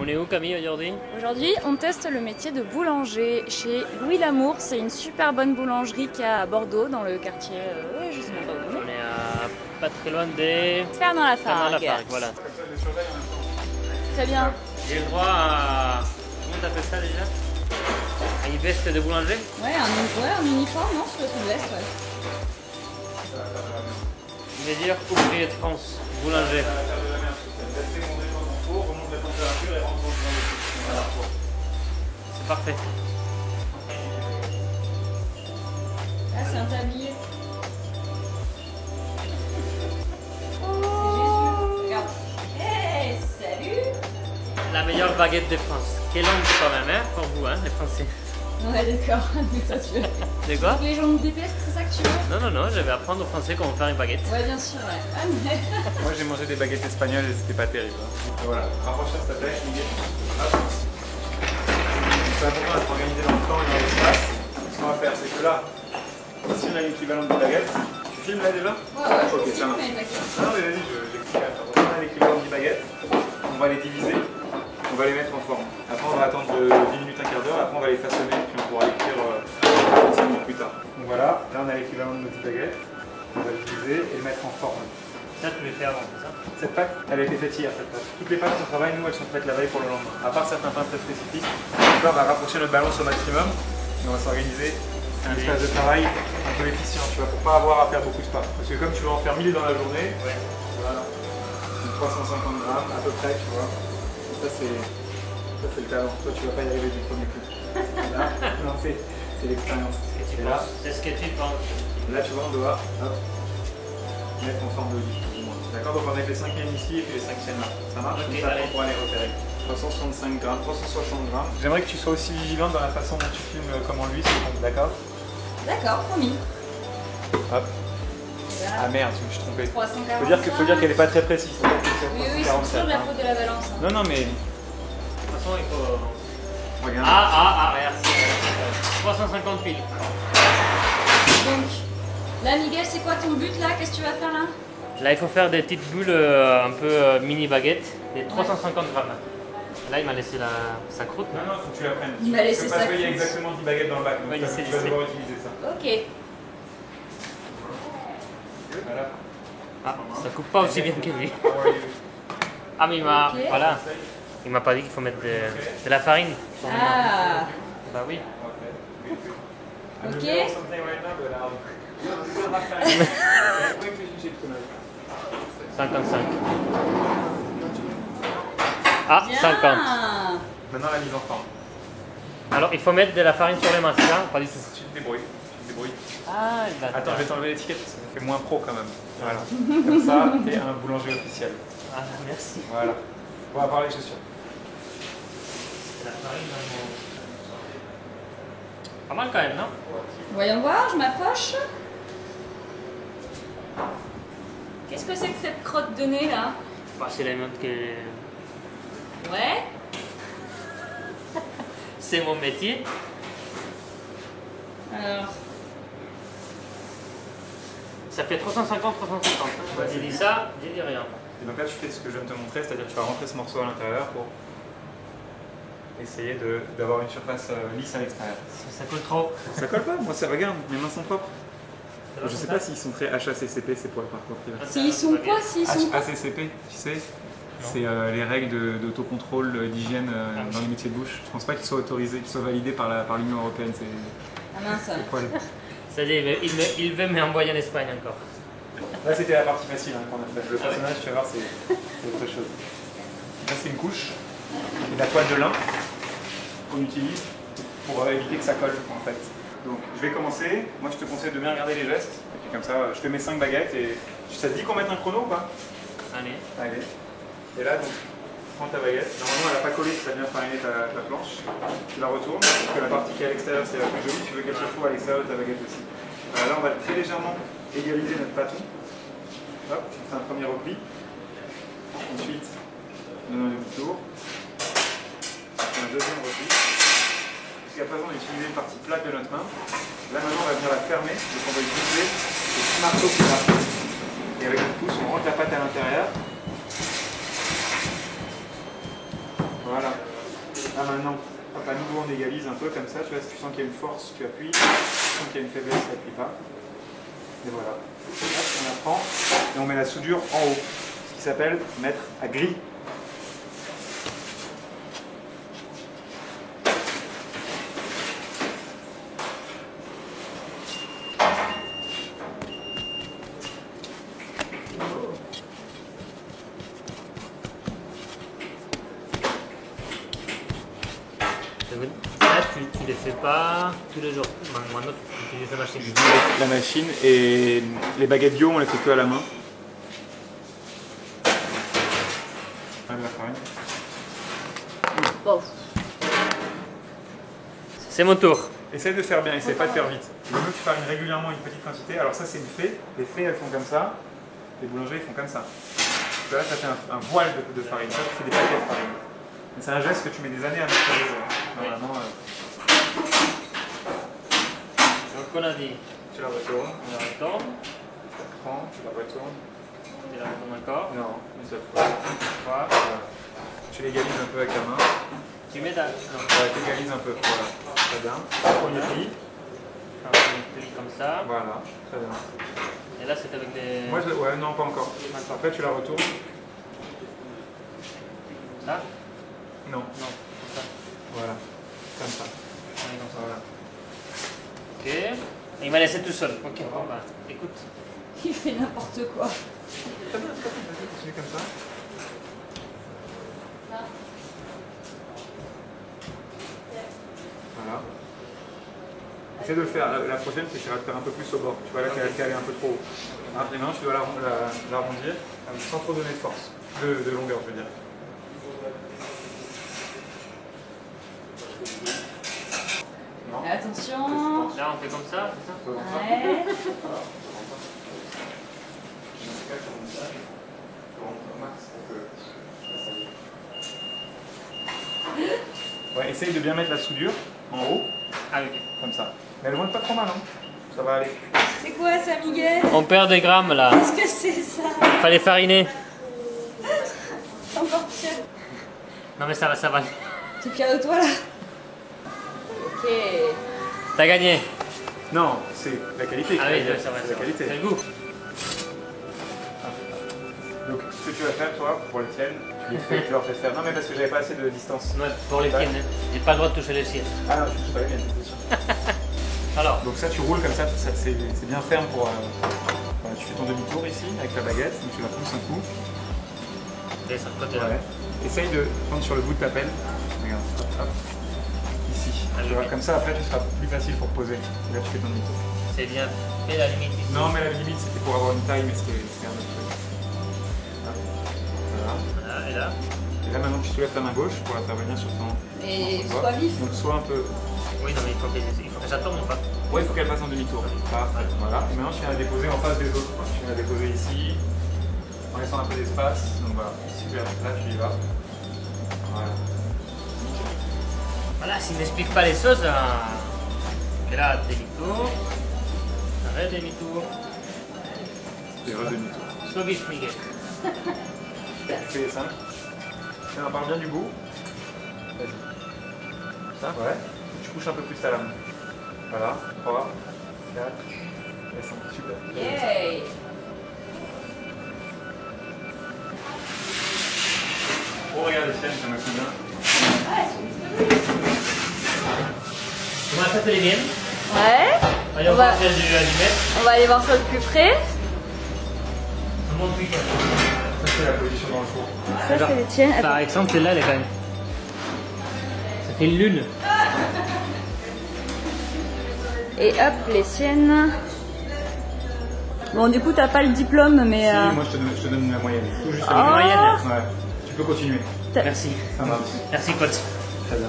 On est où Camille aujourd'hui? Aujourd'hui, on teste le métier de boulanger chez Louis L'Amour. C'est une super bonne boulangerie qu'il y a à Bordeaux, dans le quartier, je sais même pas où on On est pas très loin des... Fernand-Lafargue. Voilà. Très bien. J'ai le droit à... Comment t'appelles ça déjà? À une veste de boulanger? Ouais, un uniforme, non? Sur une veste, ouais. Je vais dire ouvrier de France, boulanger. C'est parfait. Ah, c'est un tablier. C'est Jésus. Regarde. Hey, salut! La meilleure baguette de France. Quelle honte quand même, hein, pour vous, hein, les Français. Ouais, d'accord. Mais toi, tu veux. De quoi? Les gens nous détestent, c'est ça que tu veux? Non, non, non, je vais apprendre aux Français comment faire une baguette. Ouais, bien sûr, ouais. Ah, mais... Moi j'ai mangé des baguettes espagnoles et c'était pas terrible. Et voilà, rapproche ta tête, Miguel. Hop. C'est important d'être organisé dans le temps et dans l'espace. Ce qu'on va faire, c'est que là, ici on a l'équivalent de baguette. Tu filmes là déjà? Ouais, Ok, ça marche. Non, mais vas-y, j'explique. On a l'équivalent de 10 baguettes. On va les diviser. On va les mettre en forme. Après on va attendre 10 minutes, un quart d'heure. Après on va les façonner puis on pourra les cuire 5 minutes plus tard. Donc voilà, là on a l'équivalent de nos 10 baguettes. On va les diviser et les mettre en forme. Ça, tu l'as fait avant, c'est ça? Cette pâte, elle a été faite hier, cette pâte. Toutes les pâtes qu'on travaille, nous, elles sont faites la veille pour le lendemain. À part certains pains très spécifiques. Donc là, on va rapprocher notre balance au maximum. Et on va s'organiser un espace de travail un peu efficient, tu vois, pour pas avoir à faire beaucoup de pas. Parce que comme tu vas en faire 1000 dans la journée, Ouais. voilà, donc 350 grammes à peu près, tu vois. Et ça, c'est le talent. Toi, tu vas pas y arriver du premier coup. Là, non, c'est l'expérience. Et là, C'est ce que tu penses. là, tu vois, on doit mettre en forme de lit. D'accord, donc on va mettre les 5 miennes ici et puis les 5 siennes là. Ça marche? Ok, comme ça, allez. on pourra les repérer. 365 grammes, 360 grammes. J'aimerais que tu sois aussi vigilante dans la façon dont tu filmes comment lui, c'est bon, d'accord? D'accord, promis. Hop. Ah merde, je me suis trompé. 345. Faut dire qu'elle est pas très précise. Oui, oui, c'est toujours la faute de la balance. hein. Non, non, mais. De toute façon, il faut... Regarde. merci. 350 piles. Donc, là, Miguel, c'est quoi ton but là? Qu'est-ce que tu vas faire là? Là, il faut faire des petites bulles un peu mini baguettes, des 350 grammes. Là, il m'a laissé sa croûte. Non, non, faut que tu l'apprennes. Il m'a laissé Parce sa qu'il y a croûte. exactement 10 baguettes dans le bac, donc Ouais, tu je sais, vas je sais. devoir utiliser ça. Ok. Voilà. Ah, ça coupe pas aussi bien que lui. How are you? Ah, mais il m'a... Ok. Voilà. Il m'a pas dit qu'il faut mettre de la farine. Ah, Bah oui. I'm in the Ok. middle of something right now, but I'll 55. Ah, bien. 50. Maintenant la mise en forme. Alors, il faut mettre de la farine sur les mains, c'est ça? Pas du tout. Tu te débrouilles. Tu te débrouilles. Ah, il va... Attends, je vais t'enlever l'étiquette parce que ça fait moins pro quand même. Voilà. Comme ça, t'es un boulanger officiel. Ah, merci. Voilà. On va voir les chaussures. La farine dans mon... Pas mal quand même, non? voyons voir, je m'approche. Qu'est-ce que c'est que cette crotte de nez là? Bah, c'est la même que... Ouais. C'est mon métier. Alors, Ça fait 350, 350. Moi, j'ai dit ça, j'ai dit rien. Et donc là, tu fais ce que je viens de te montrer, c'est-à-dire que tu vas rentrer ce morceau à l'intérieur pour essayer d'avoir une surface lisse à l'extérieur. Ça colle trop. Ça colle pas, moi ça regarde, mes mains sont propres. Je sais pas s'ils sont très HACCP ces poils par contre. s'ils sont quoi? S'ils sont quoi? HACCP, tu sais, c'est les règles d'autocontrôle, d'hygiène dans les métiers de bouche. Je pense pas qu'ils soient autorisés, qu'ils soient validés par l'Union Européenne, ces Ah mince. poils. C'est-à-dire, il veut m'envoyer en Espagne encore. Là c'était la partie facile qu'on a fait. Le façonnage, tu vas voir, c'est autre chose. Là c'est une couche, et la toile de lin qu'on utilise pour éviter que ça colle en fait. Donc je vais commencer, moi je te conseille de bien regarder les gestes, et puis comme ça je te mets 5 baguettes et ça te dit qu'on mette un chrono ou pas? Allez. Allez. Et là donc, prends ta baguette, normalement elle n'a pas collé, tu as bien fariné ta planche, tu la retournes, parce que la partie qui est à l'extérieur c'est la plus jolie, tu veux qu'elle se trouve à l'extérieur de ta baguette aussi. Voilà, là on va très légèrement égaliser notre bâton. Hop, on fait un premier repli. Ensuite, on donne un petit tour. On fait un deuxième repli. Jusqu'à présent, on a utilisé une partie plate de notre main. Là, maintenant, on va venir la fermer. Donc, on va utiliser le petit marteau qui marche. Et avec le pouce, on rentre la pâte à l'intérieur. Voilà. Là maintenant, hop, à nouveau on égalise un peu comme ça. Tu vois, si tu sens qu'il y a une force, tu appuies. Si tu sens qu'il y a une faiblesse, tu n'appuies pas. Et voilà. Hop, on la prend et on met la soudure en haut. Ce qui s'appelle mettre à gris. Là, tu les fais pas tous les jours. Maintenant, tu utilises la machine. La machine et les baguettes bio, on les fait que à la main. De la farine. Bon. C'est mon tour. Essaye de faire bien, essaye pas de faire vite. Il vaut mieux que tu farines régulièrement une petite quantité. Alors ça c'est une fée. Les fées elles font comme ça. Les boulangers ils font comme ça. Parce que là ça fait un voile de farine. Ça tu fais des paquets de farine. Mais c'est un geste que tu mets des années à maîtriser. Normalement. Donc on a dit, Tu la retournes. on la retourne. Tu la prends, tu la retournes. Tu la retournes encore. Non, une seule fois. Voilà. Voilà. Tu l'égalises un peu avec la main. Tu mets ta... Voilà, tu égalises un peu. Voilà. Très bien. Premier pli. Un pli comme ça. Voilà. Très bien. Et là, c'est avec des... Moi, ouais, non, pas encore. Après, tu la retournes. Ça? Non. Non, comme ça. Voilà. Comme ça. On est comme ça. Voilà. Ok. Et il m'a laissé tout seul. Ok, bon bah, écoute. Il fait n'importe quoi. Très bien, vas-y, continue comme ça. Voilà. Essaie de le faire. La prochaine, tu essaieras de faire un peu plus au bord. Tu vois là qu'elle est un peu trop haut. Ah, et maintenant, tu dois l'arrondir sans trop donner de force. De longueur, je veux dire. Non. Attention. Là, on fait comme ça, c'est ça? Ouais. Ouais, essaye de bien mettre la soudure en haut, Ah, ok. comme ça. Mais elle monte pas trop mal, hein. Ça va aller. C'est quoi ça, Miguel? On perd des grammes là. Qu'est-ce que c'est ça? Fallait fariner. Encore pire. Non mais ça va, ça va. T'es fier de toi là? Ok. T'as gagné. Non, c'est la qualité. Ah oui, c'est c'est vrai, la c'est vrai. qualité. C'est le goût. Donc, ce que tu vas faire, toi, pour les tiennes, tu leur fais faire. Non, mais parce que j'avais pas assez de distance. Ouais, pour les tiennes, hein. J'ai pas le droit de toucher les siennes. Ah non, je touche pas les miennes, c'est sûr. Alors, Donc ça, tu roules comme ça, c'est bien ferme pour... voilà, tu fais ton demi-tour ici, avec la baguette, donc tu la pousses un coup. et ça côté là. Ouais. Essaye de prendre sur le bout de ta pelle. Regarde, hop, hop. Ici. Ah, Tu vois, comme ça, après, tu seras plus facile pour poser. Et là, tu fais ton demi-tour. C'est bien fait la limite. Ici. Non, mais la limite, c'était pour avoir une taille, mais c'était un autre truc. Hop. Voilà. Voilà, et là. Et là, maintenant, tu soulèves ta main gauche pour la faire venir sur ton... Et ton doigt. sois vif. Donc, sois un peu... Oui, non, mais il faut que ça tourne ou pas? Ouais, il faut qu'elle fasse un demi-tour. Parfait. Voilà. Et maintenant, je viens la déposer en face des autres. Je viens la déposer ici, en laissant un peu d'espace. Donc voilà, super. Là, tu y vas. Voilà. Voilà, s'il n'explique pas les choses, et là, demi-tour, arrête demi-tour, Et demi-tour. sois vif, Miguel. Tu fais les 5. Tiens, on parle bien du goût. Vas-y. Ça? Ouais. Tu couches un peu plus ta lame. Voilà. 3, 4 et 5. Super. Yay! Oh, regarde les chaînes, ça m'a fait bien. Tu m'as fait les miennes. Ouais. Allez, on On va- va faire du allumet. On va aller voir ça de plus près. Un bon week-end. Ça, c'est la position dans le four. Ça, c'est les tiennes. Par Attends. exemple, celle-là, elle est quand même. Ça fait une lune. Et hop, les siennes. Bon, du coup, t'as pas le diplôme, mais. Si, moi, je te donne la moyenne. Tout juste Une la moyenne. moyenne. Ouais. Tu peux continuer. Merci. Ça marche. Merci, coach. Très bien.